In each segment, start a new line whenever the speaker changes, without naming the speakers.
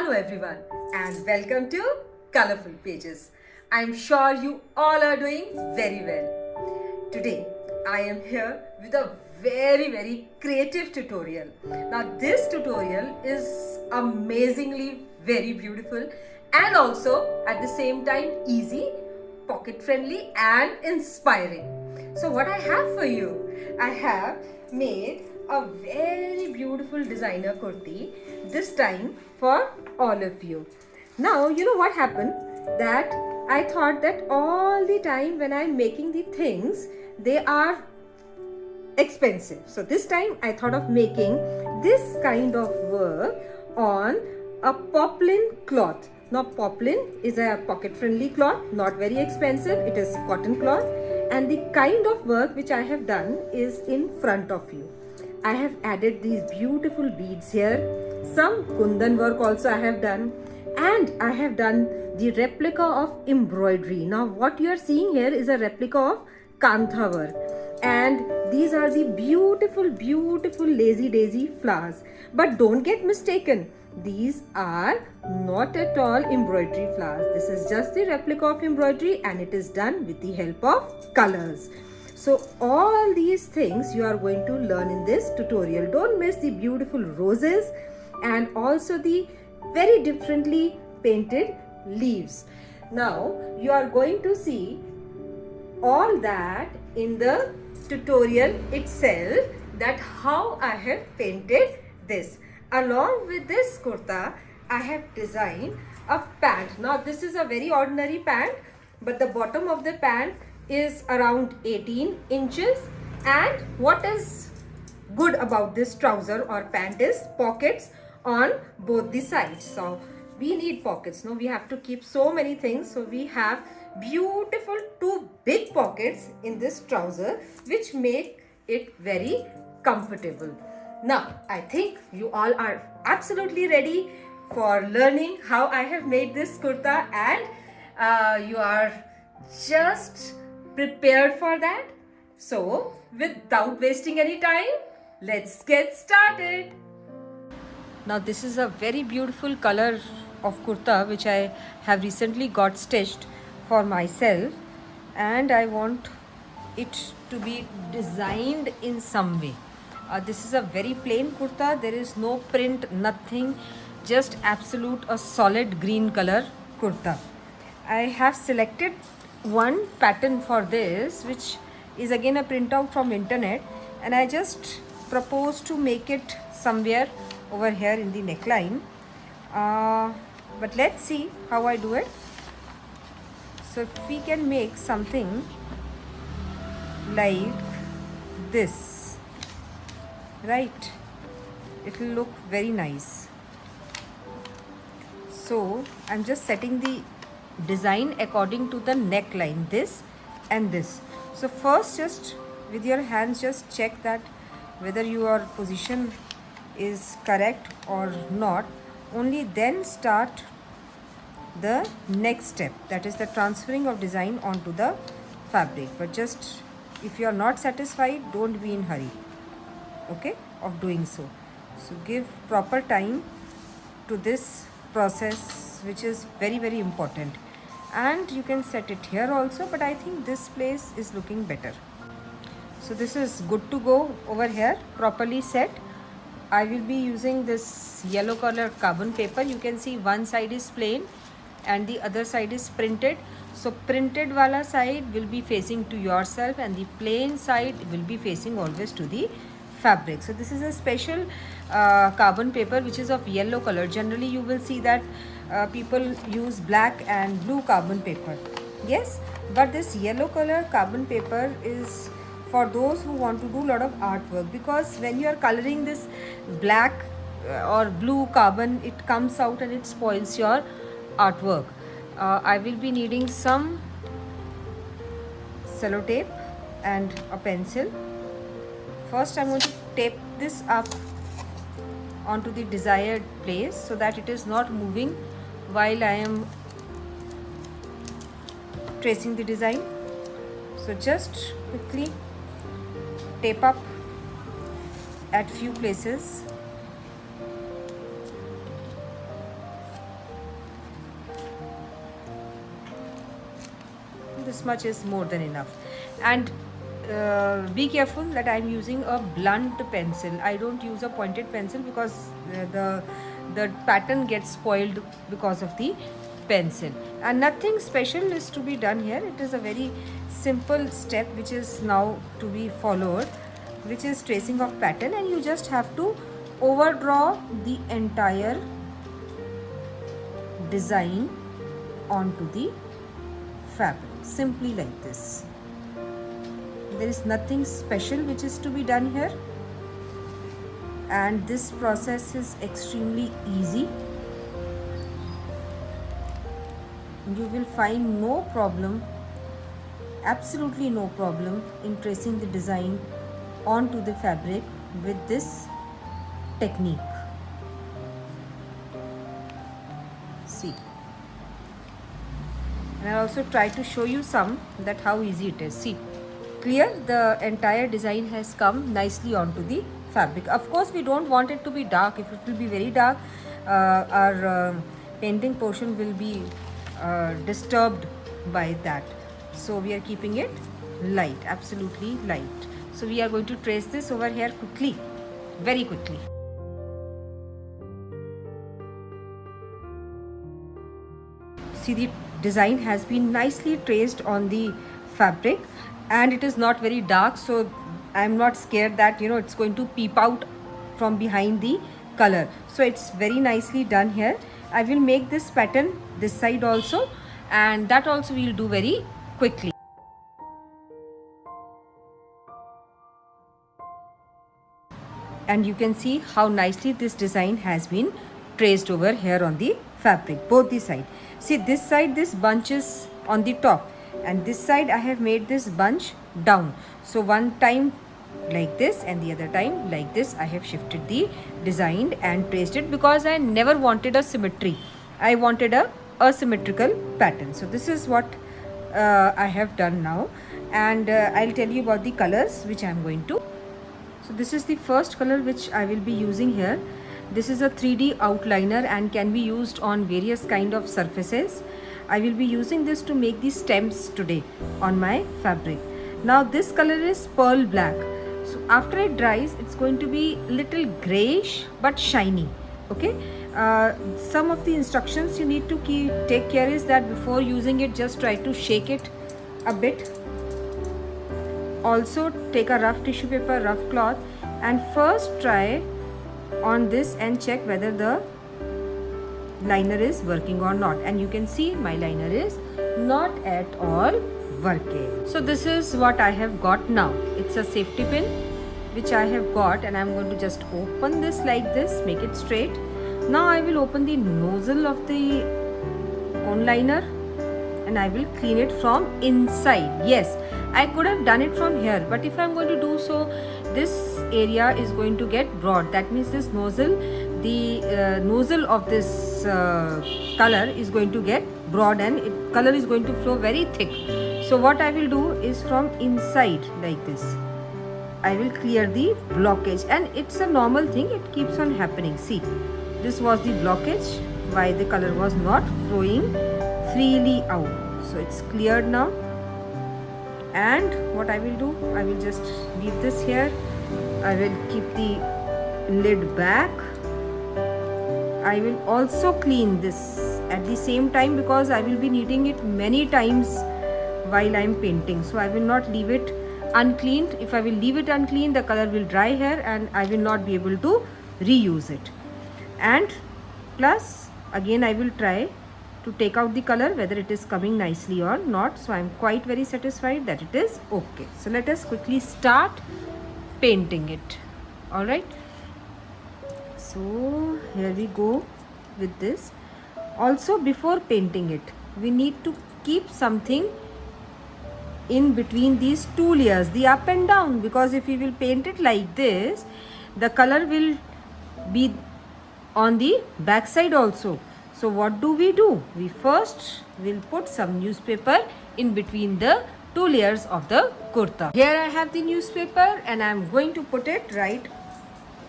Hello everyone and welcome to Colorful Pages. I'm sure you all are doing very well. Today I am here with a very creative tutorial. Now this tutorial is amazingly very beautiful and also at the same time easy, pocket friendly and inspiring. So what I have for you, I have made a very beautiful designer kurti, this time for all of you. Now you know what happened, that I thought that all the time when I'm making the things, they are expensive. So this time I thought of making this kind of work on a poplin cloth. Now poplin is a pocket friendly cloth, not very expensive, it is cotton cloth, and the kind of work which I have done is in front of you. I have added these beautiful beads here, some kundan work also I have done, and I have done the replica of embroidery. Now what you are seeing here is a replica of kantha work, and these are the beautiful lazy daisy flowers. But don't get mistaken, these are not at all embroidery flowers. This is just the replica of embroidery and it is done with the help of colors. So all these things you are going to learn in this tutorial. Don't miss the beautiful roses and also the very differently painted leaves. Now you are going to see all that in the tutorial itself, that how I have painted this. Along with this kurta, I have designed a pant. Now this is a very ordinary pant, but the bottom of the pant is around 18 inches, and what is good about this trouser or pant is pockets on both the sides. So we need pockets. Now we have to keep so many things, so we have beautiful two big pockets in this trouser which make it very comfortable. Now I think you all are absolutely ready for learning how I have made this kurta, and you are just prepared for that. So without wasting any time, let's get started. Now this is a very beautiful color of kurta which I have recently got stitched for myself, and I want it to be designed in some way. This is a very plain kurta, there is no print, nothing, just absolute a solid green color kurta. I have selected one pattern for this, which is again a printout from internet, and I just propose to make it somewhere over here in the neckline, but let's see how I do it. So if we can make something like this, right, it will look very nice. So I'm just setting the design according to the neckline, this and this. So first, just with your hands, just check that whether your position is correct or not. Only then start the next step, that is the transferring of design onto the fabric. But just if you are not satisfied, don't be in hurry, okay, of doing so. So give proper time to this process, which is very important. And you can set it here also, but I think this place is looking better. So this is good to go over here, properly set. I will be using this yellow color carbon paper. You can see one side is plain and the other side is printed. So printed wala side will be facing to yourself and the plain side will be facing always to the fabric. So this is a special carbon paper which is of yellow color. Generally you will see that people use black and blue carbon paper, yes, but this yellow color carbon paper is for those who want to do a lot of artwork, because when you are coloring this black or blue carbon, it comes out and it spoils your artwork. I will be needing some sellotape and a pencil. First I'm going to tape this up onto the desired place so that it is not moving while I am tracing the design. So just quickly tape up at few places this much is more than enough. And be careful that I'm using a blunt pencil. I don't use a pointed pencil because the pattern gets spoiled because of the pencil. And nothing special is to be done here. It is a very simple step which is now to be followed, which is tracing of pattern, and you just have to overdraw the entire design onto the fabric, simply like this. There is nothing special which is to be done here, and this process is extremely easy. You will find no problem, absolutely no problem, in tracing the design onto the fabric with this technique. See, and I also try to show you some that how easy it is. See, clear, the entire design has come nicely onto the fabric. Of course, we don't want it to be dark. If it will be very dark, our painting portion will be disturbed by that. So we are keeping it light, absolutely light. So we are going to trace this over here quickly, very quickly. See, the design has been nicely traced on the fabric, and it is not very dark, so I'm not scared that it's going to peep out from behind the color. So it's very nicely done here. I will make this pattern this side also, and that also we'll do very quickly. And you can see how nicely this design has been traced over here on the fabric, both the side. See, this side, this bunch is on the top, and this side I have made this bunch down. So one time like this and the other time like this, I have shifted the design and traced it, because I never wanted a symmetry. I wanted a asymmetrical pattern. So this is what I have done now, and I'll tell you about the colors which I am going to. So this is the first color which I will be using here. This is a 3D outliner and can be used on various kind of surfaces. I will be using this to make the stems today on my fabric. Now this color is pearl black. So after it dries, it's going to be little grayish but shiny. Okay. Some of the instructions you need to take care is that before using it, just try to shake it a bit. Also take a rough tissue paper, rough cloth, and first try on this and check whether the liner is working or not. And you can see my liner is not at all working. So this is what I have got now. It's a safety pin which I have got, and I'm going to just open this like this, make it straight. Now I will open the nozzle of the cone liner and I will clean it from inside. Yes, I could have done it from here, but if I'm going to do so, this area is going to get broad. That means this nozzle, the nozzle of this color is going to get broad, and color is going to flow very thick. So what I will do is from inside like this, I will clear the blockage, and it's a normal thing, it keeps on happening. See, this was the blockage why the color was not flowing freely out. So it's cleared now. And what I will do, I will just leave this here. I will keep the lid back. I will also clean this at the same time, because I will be needing it many times while I am painting. So I will not leave it uncleaned. If I will leave it unclean, the color will dry here and I will not be able to reuse it. And plus again I will try to take out the color whether it is coming nicely or not. So I am quite very satisfied that it is okay. So let us quickly start painting it. All right, so here we go with this. Also, before painting it, we need to keep something in between these two layers, the up and down, because if we will paint it like this, the color will be on the back side also. So what do? We first will put some newspaper in between the two layers of the kurta. Here I have the newspaper and I am going to put it right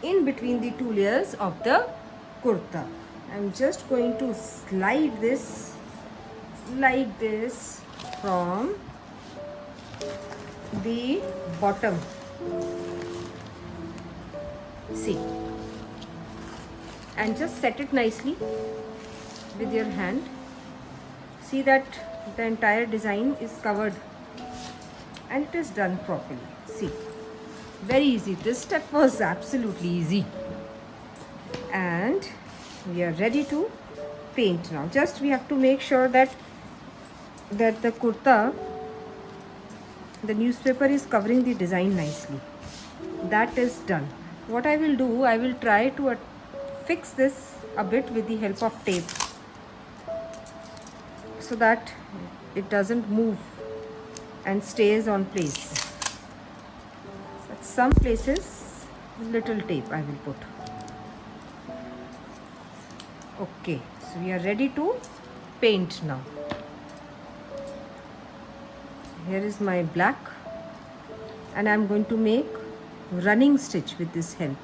in between the two layers of the kurta. I am just going to slide this like this from the bottom. See, and just set it nicely with your hand. See that the entire design is covered and it is done properly. See, very easy. This step was absolutely easy. And we are ready to paint now. Just we have to make sure that the kurta, the newspaper is covering the design nicely. That is done. What I will do, I will try to fix this a bit with the help of tape so that it doesn't move and stays on place. At some places little tape I will put. Okay, so we are ready to paint now. Here is my black and I am going to make running stitch with this help.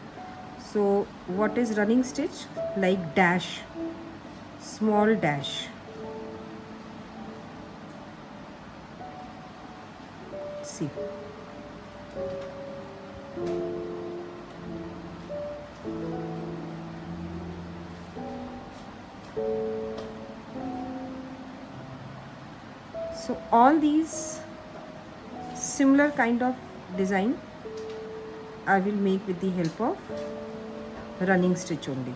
So what is running stitch? Like dash, small dash. See. So all these similar kind of design I will make with the help of running stitch only.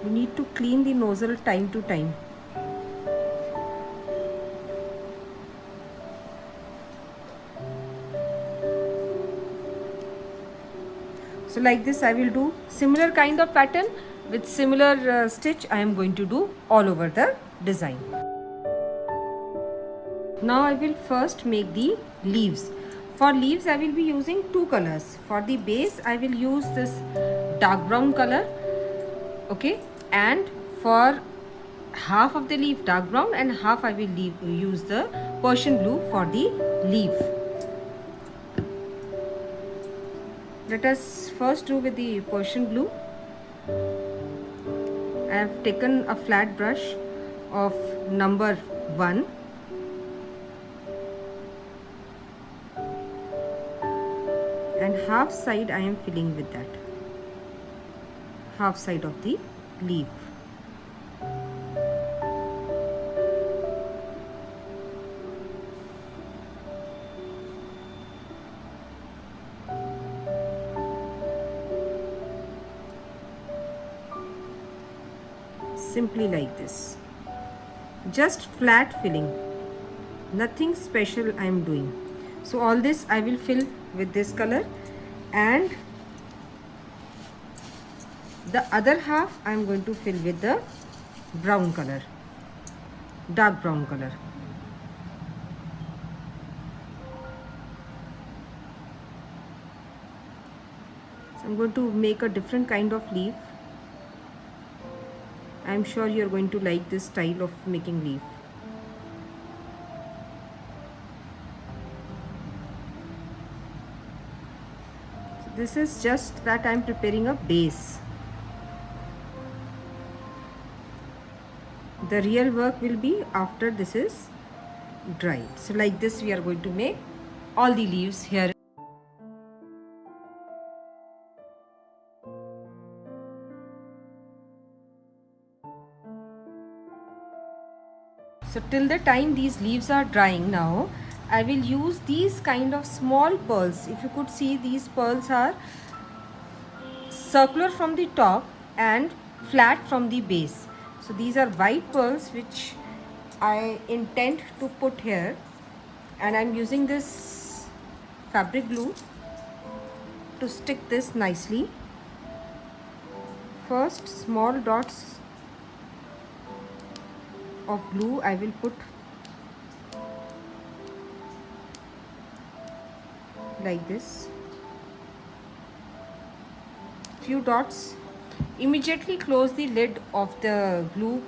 You need to clean the nozzle time to time. So like this I will do similar kind of pattern with similar stitch I am going to do all over the design. Now I will first make the leaves. For leaves I will be using two colors. For the base I will use this dark brown color, okay, and for half of the leaf dark brown and half I will use the Persian blue for the leaf. Let us first do with the Persian blue. I have taken a flat brush of number 1 and half side I am filling with that, half side of the leaf. Simply like this, just flat filling, nothing special I am doing. So all this I will fill with this color and the other half I am going to fill with the brown color, dark brown color. So I am going to make a different kind of leaf. I am sure you are going to like this style of making leaf. So this is just that I am preparing a base. The real work will be after this is dried. So like this we are going to make all the leaves here. So till the time these leaves are drying now, I will use these kind of small pearls. If you could see, these pearls are circular from the top and flat from the base. So these are white pearls which I intend to put here, and I'm using this fabric glue to stick this nicely. First small dots of glue I will put like this, few dots Immediately close the lid of the glue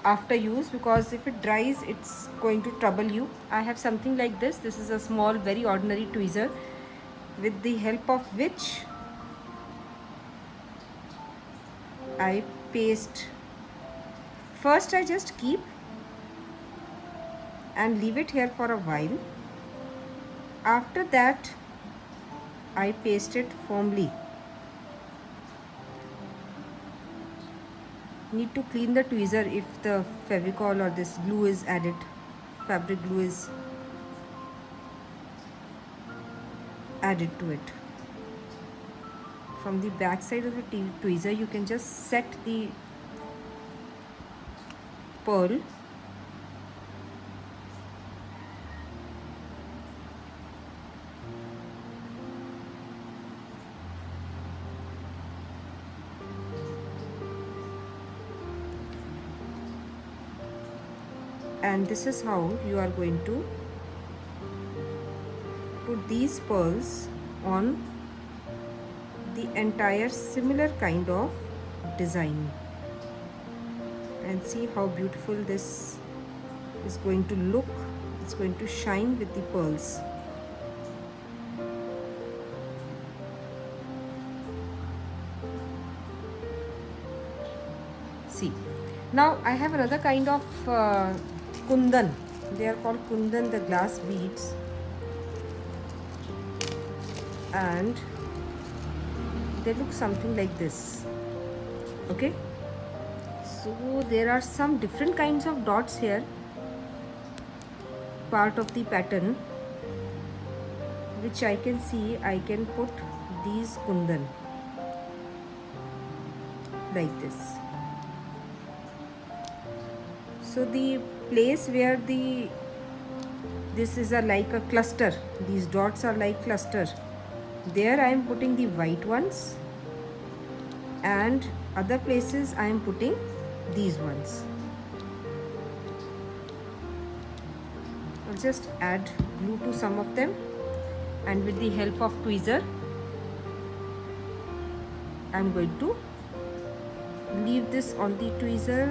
after use, because if it dries it's going to trouble you. I have something like this. This is a small, very ordinary tweezer with the help of which I paste. First I just keep and leave it here for a while. After that I paste it firmly. Need to clean the tweezer if the Fevicol or this glue is added, fabric glue is added to it. From the back side of the tweezer you can just set the pearl and this is how you are going to put these pearls on the entire similar kind of design, and see how beautiful this is going to look. It's going to shine with the pearls. See, now I have another kind of kundan. They are called kundan, the glass beads, and they look something like this. Okay, so there are some different kinds of dots here, part of the pattern, which I can see. I can put these kundan like this. So the place where this is like a cluster, these dots are like cluster, there I am putting the white ones, and other places I am putting these ones. I'll just add glue to some of them, and with the help of tweezer I'm going to leave this on the tweezer,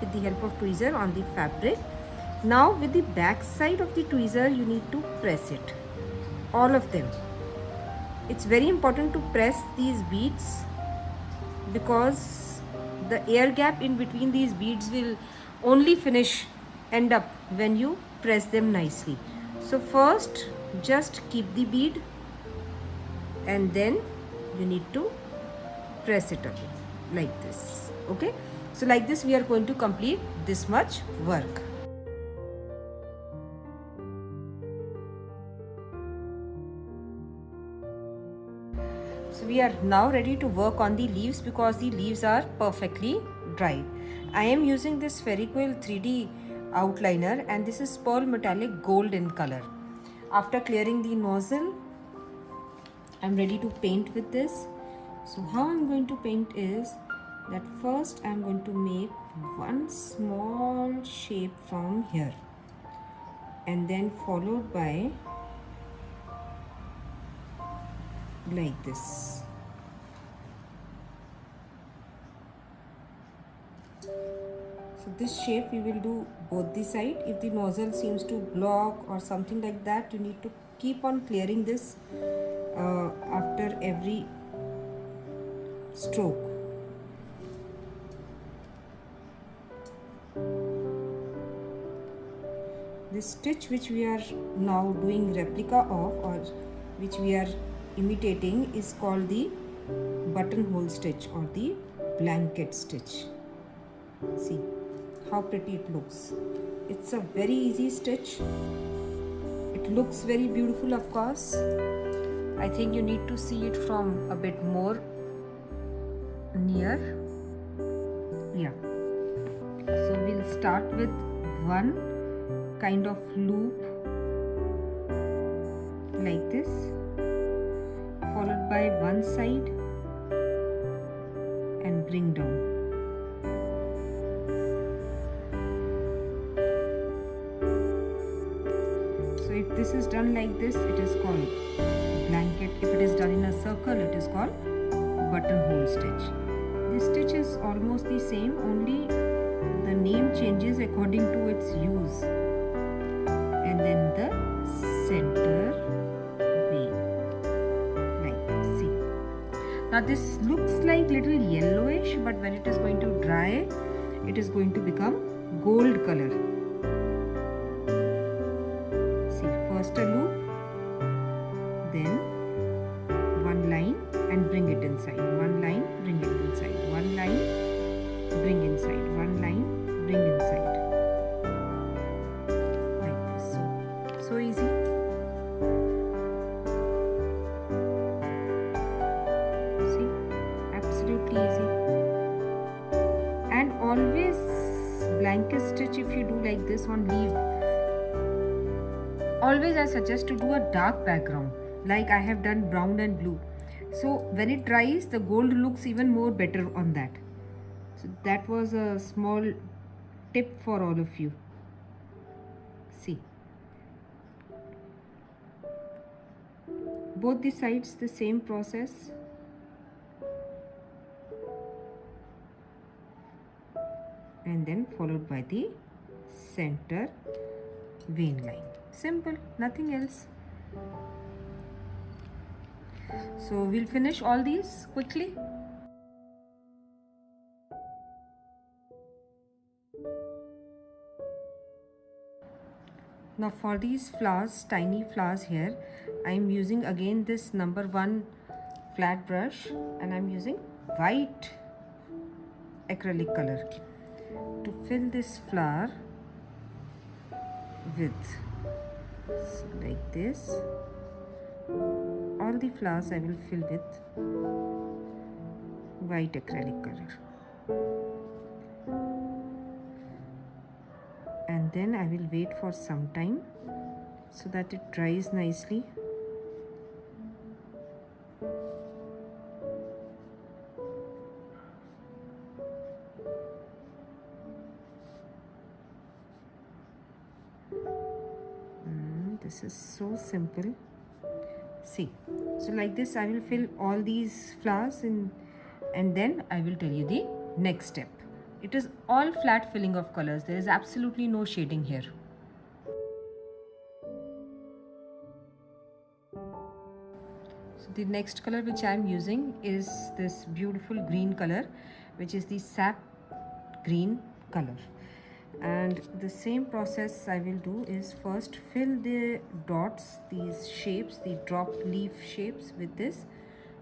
with the help of tweezer on the fabric. Now with the back side of the tweezer you need to press it, all of them. It's very important to press these beads, because the air gap in between these beads will only end up when you press them nicely. So first just keep the bead and then you need to press it up like this. Okay, so like this we are going to complete this much work. So we are now ready to work on the leaves, because the leaves are perfectly dried. I am using this Fairyquill 3D outliner, and this is pearl metallic gold in color. After clearing the nozzle, I'm ready to paint with this. So how I'm going to paint is that first I'm going to make one small shape from here, and then followed by like this. So this shape we will do both the side. If the nozzle seems to block or something like that, you need to keep on clearing this after every stroke. This stitch which we are now doing replica of, or which we are imitating, is called the buttonhole stitch or the blanket stitch. See how pretty it looks. It's a very easy stitch. It looks very beautiful, of course. I think you need to see it from a bit more near. Yeah. So we'll start with one kind of loop like this, followed by one side and bring down. So if this is done like this, it is called blanket. If it is done in a circle, it is called buttonhole stitch.
The stitch is almost the same, only the name changes according to its use. And then the center V, like this. See. Now this looks like little yellowish, but when it is going to dry, it is going to become gold color. See, first a loop, then one line and bring it inside, one line, bring it inside, one line, bring inside, one line, bring inside, like this. So easy. See, absolutely easy. And always blanket stitch if you do like this on leaf. Always I suggest to do a dark background, like I have done brown and blue. So when it dries, the gold looks even more better on that. So that was a small tip for all of you. See. Both the sides the same process. And then followed by the center vein line. Simple, nothing else. So we'll finish all these quickly. Now for these flowers, tiny flowers here, I am using again this number 1 flat brush, and I am using white acrylic color to fill this flower with, so like this. All the flowers I will fill with white acrylic color, and then I will wait for some time so that it dries nicely. This is so simple. See, so like this I will fill all these flowers in, and then I will tell you the next step. It is all flat filling of colors. There is absolutely no shading here. So the next color which I am using is this beautiful green color, which is the sap green color. And the same process I will do is first fill the dots, these shapes, the drop leaf shapes, with this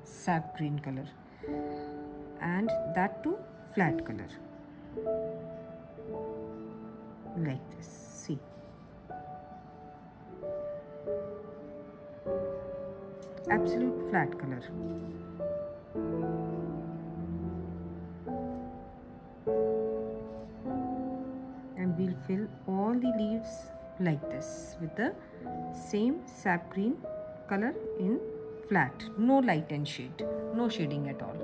sap green color, and that too flat color, like this. See, absolute flat color. And we'll fill all the leaves like this with the same sap green color in flat, no light and shade, no shading at all.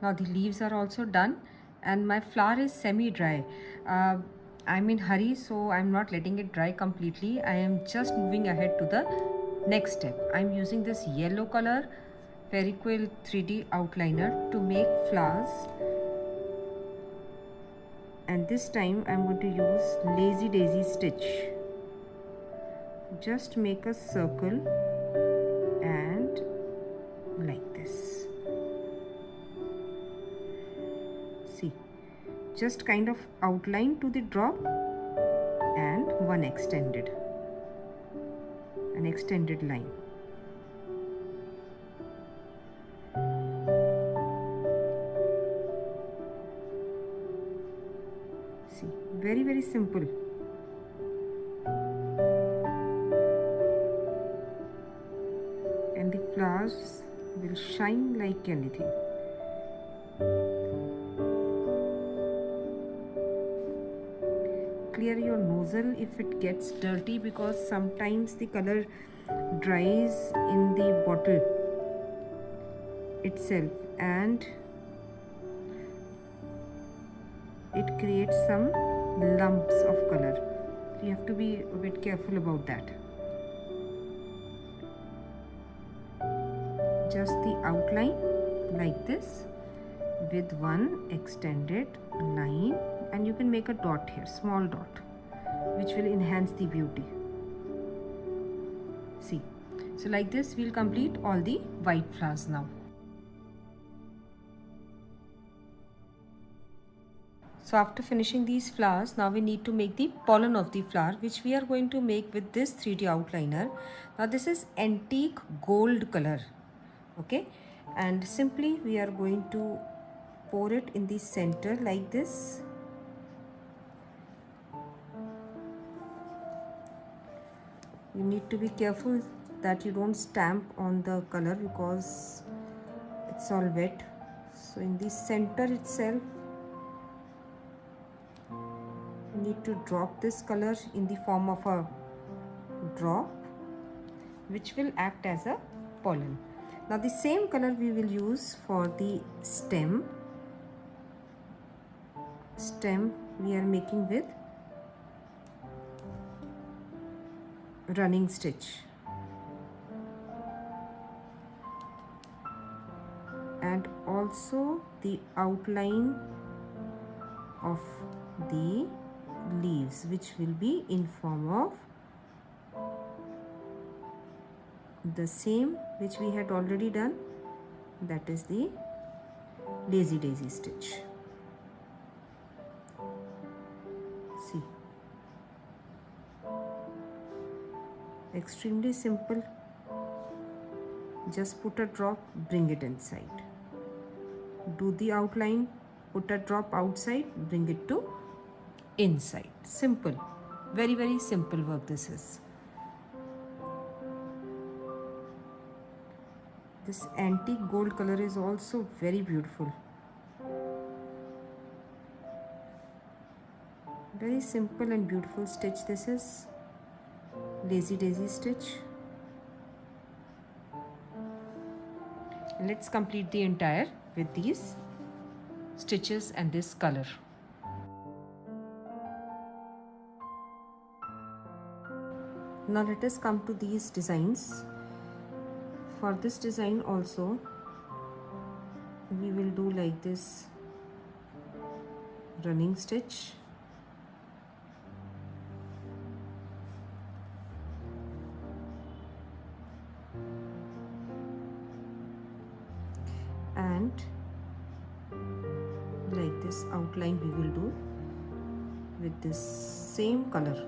Now the leaves are also done, and my flower is semi-dry. I'm in hurry, so I'm not letting it dry completely. I am just moving ahead to the next step. I'm using this yellow color Fairyquill 3D outliner to make flowers, and this time I'm going to use Lazy Daisy stitch. Just make a circle and like this. See, just kind of outline to the drop and an extended line. See, very, very simple. And the flowers will shine like anything. Clear your nozzle if it gets dirty, because sometimes the color dries in the bottle itself and it creates some lumps of color. You have to be a bit careful about that. just the outline like this with one extended line, and you can make a dot here, small dot, which will enhance the beauty. See, so like this we'll complete all the white flowers now. So after finishing these flowers, now we need to make the pollen of the flower, which we are going to make with this 3D outliner. Now this is antique gold color, okay, and simply we are going to pour it in the center like this. You need to be careful that you don't stamp on the color because it's all wet. So in the center itself, you need to drop this color in the form of a drop, which will act as a pollen. Now the same color we will use for the stem. Stem we are making with running stitch, and also the outline of the leaves, which will be in form of the same which we had already done, that is the lazy daisy stitch. See, extremely simple. Just put a drop, bring it inside, do the outline, put a drop outside, bring it to inside. Simple, very, very simple work this is. This antique gold color is also very beautiful. Very simple and beautiful stitch this is, lazy daisy stitch. Let's complete the entire with these stitches and this color. Now let us come to these designs. For this design also we will do like this running stitch, and like this outline we will do with this same color.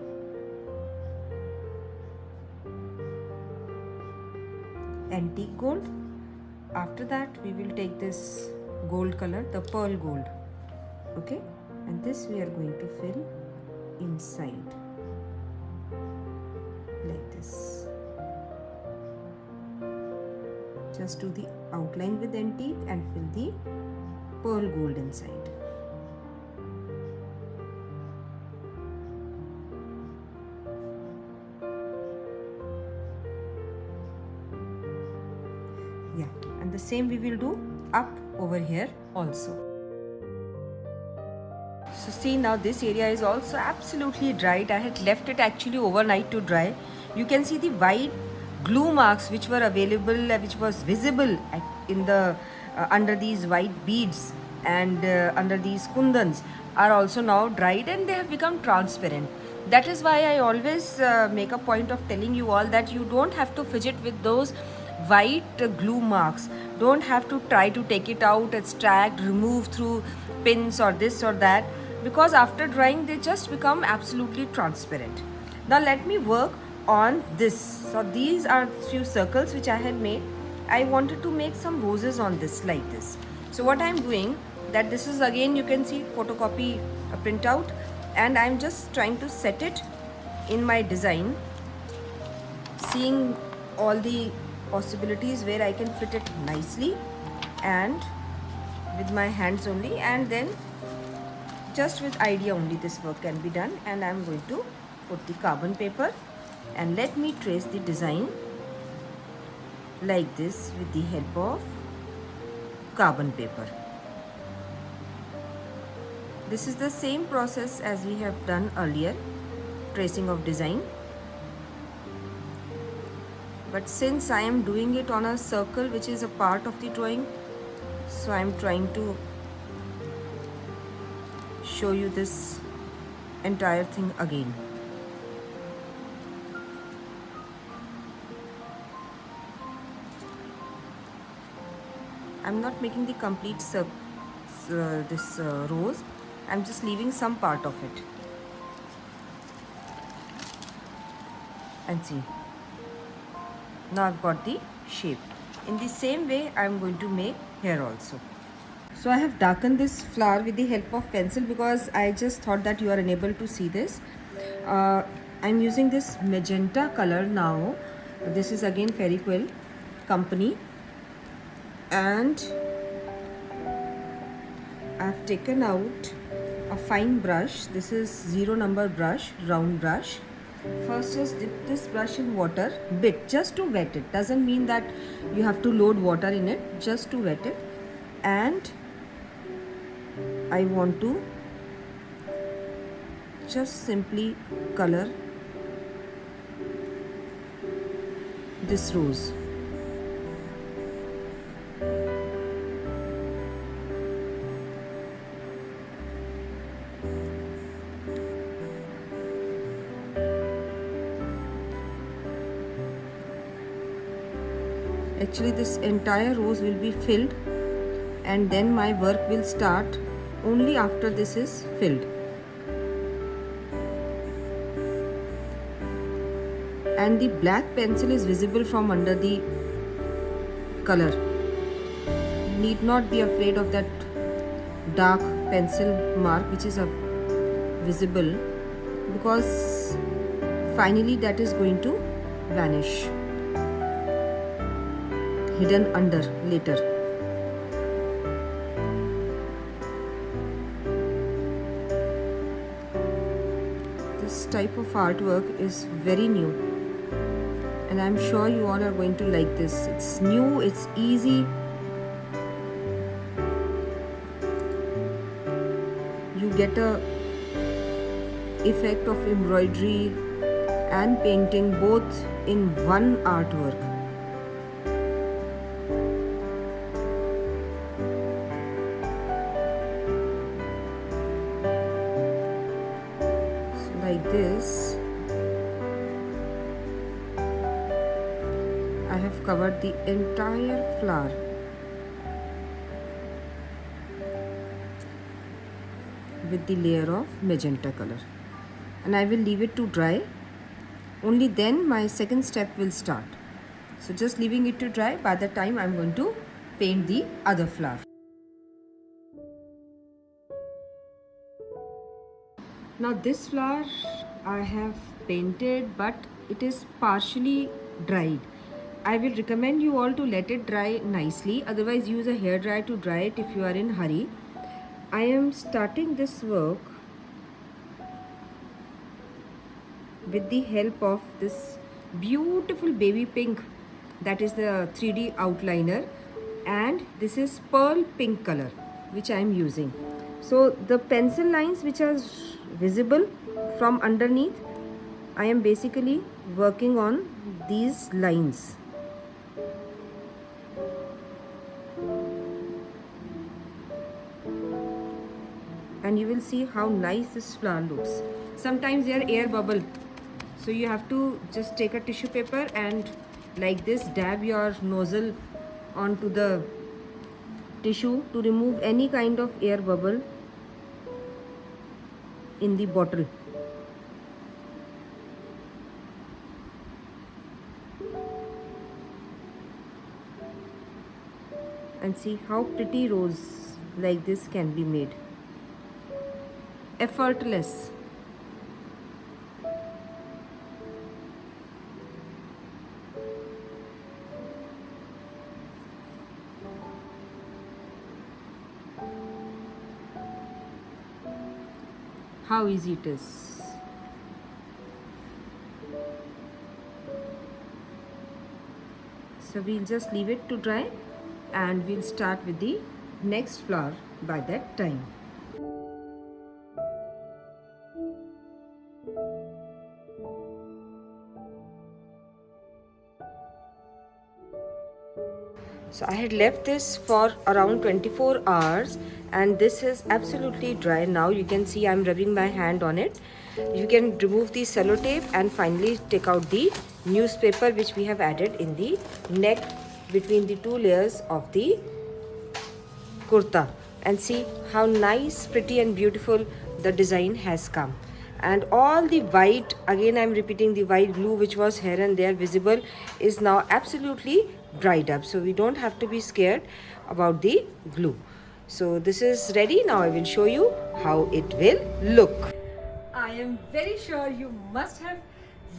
Antique gold. After that we will take this gold color, the pearl gold, okay, and this we are going to fill inside like this. Just do the outline with antique and fill the pearl gold inside. Yeah, and the same we will do up over here also. So see, now this area is also absolutely dried. I had left it actually overnight to dry. You can see the white glue marks which were available, which was visible in the under these white beads and under these kundans are also now dried and they have become transparent. That is why I always make a point of telling you all that you don't have to fidget with those white glue marks. Don't have to try to take it out, extract, remove through pins or this or that, because after drying they just become absolutely transparent. Now let me work on this. So these are few circles which I had made. I wanted to make some roses on this like this. So what I'm doing, that this is again, you can see photocopy printout, and I'm just trying to set it in my design, seeing all the possibilities where I can fit it nicely and with my hands only, and then just with idea only this work can be done. And I'm going to put the carbon paper and let me trace the design like this with the help of carbon paper. This is the same process as we have done earlier, tracing of design. but since I am doing it on a circle which is a part of the drawing, so I am trying to show you this entire thing again. I'm not making the complete rose. I'm just leaving some part of it. And see, now I've got the shape. In the same way, I'm going to make here also. So I have darkened this flower with the help of pencil because I just thought that you are unable to see this. I'm using this magenta color now. This is again Fairy Quill company, and I've taken out a fine brush. This is 0 number brush, round brush. First just dip this brush in water bit, just to wet it. Doesn't mean that you have to load water in it, just to wet it. And I want to just simply color this rose. Actually, this entire rose will be filled, and then my work will start only after this is filled. And the black pencil is visible from under the color. Need not be afraid of that dark pencil mark which is visible, because finally that is going to vanish, hidden under later. This type of artwork is very new, and I'm sure you all are going to like this. It's new, it's easy. You get a effect of embroidery and painting both in one artwork. So like this, I have covered the entire flower with the layer of magenta color, and I will leave it to dry. Only then my second step will start. So just leaving it to dry. By the time I'm going to paint the other flower. Now this flower I have painted, but it is partially dried. I will recommend you all to let it dry nicely. Otherwise use a hairdryer to dry it if you are in hurry. I am starting this work with the help of this beautiful baby pink, that is the 3D outliner, and this is pearl pink color which I am using. So the pencil lines which are visible from underneath, I am basically working on these lines. And you will see how nice this flower looks. Sometimes they are air bubble, so you have to just take a tissue paper and like this dab your nozzle onto the tissue to remove any kind of air bubble in the bottle. And see how pretty rose like this can be made. Effortless. How easy it is. So we'll just leave it to dry, and we'll start with the next flower by that time. So I had left this for around 24 hours and this is absolutely dry. Now you can see I'm rubbing my hand on it. You can remove the sellotape and finally take out the newspaper which we have added in the neck between the two layers of the kurta, and see how nice, pretty and beautiful the design has come. And all the white, again I'm repeating, the white glue which was here and there visible is now absolutely dried up, so we don't have to be scared about the glue. So this is ready. Now I will show you how it will look.
I am very sure you must have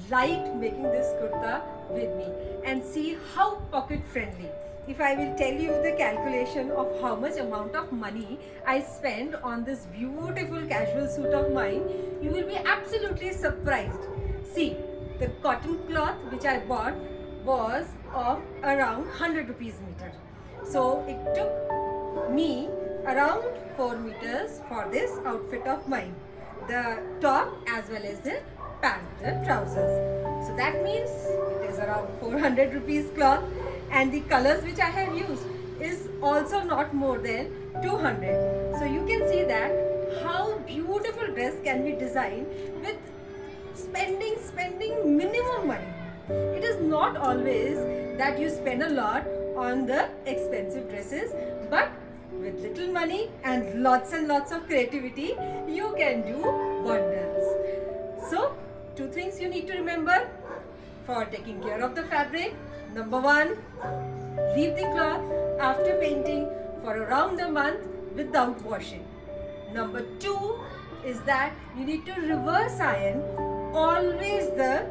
liked making this kurta with me, and see how pocket friendly. If I will tell you the calculation of how much amount of money I spend on this beautiful casual suit of mine, you will be absolutely surprised. See, the cotton cloth which I bought was of around 100 rupees meter. So it took me around 4 meters for this outfit of mine. The top as well as the pant, the trousers. So that means it is around 400 rupees cloth, and the colors which I have used is also not more than 200. So you can see that how beautiful dress can be designed with spending minimum money. It is not always that you spend a lot on the expensive dresses, but with little money and lots of creativity, you can do wonders. So, 2 things you need to remember for taking care of the fabric. Number 1, leave the cloth after painting for around a month without washing. Number 2 is that you need to reverse iron always the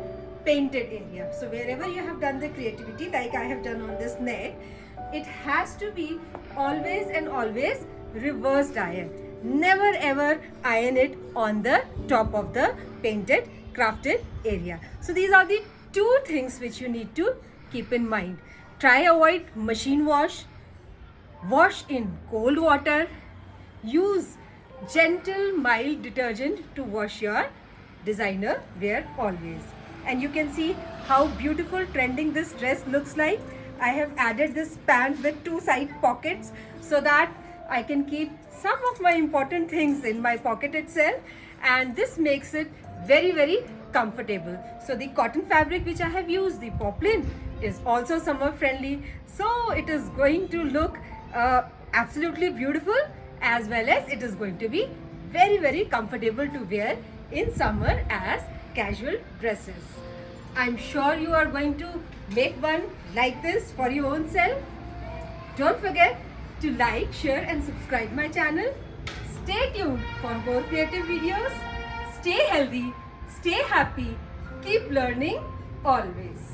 painted area. So wherever you have done the creativity, like I have done on this neck, it has to be always and always reversed iron. Never ever iron it on the top of the painted crafted area. So these are the 2 things which you need to keep in mind. Try avoid machine wash. Wash in cold water. Use gentle mild detergent to wash your designer wear always. And you can see how beautiful trending this dress looks like. I have added this pant with 2 side pockets so that I can keep some of my important things in my pocket itself, and this makes it very comfortable. So the cotton fabric which I have used, the poplin, is also summer friendly, so it is going to look absolutely beautiful, as well as it is going to be very comfortable to wear in summer as casual dresses. I'm sure you are going to make one like this for your own self. Don't forget to like, share and subscribe my channel. Stay tuned for more creative videos. Stay healthy, stay happy, keep learning always.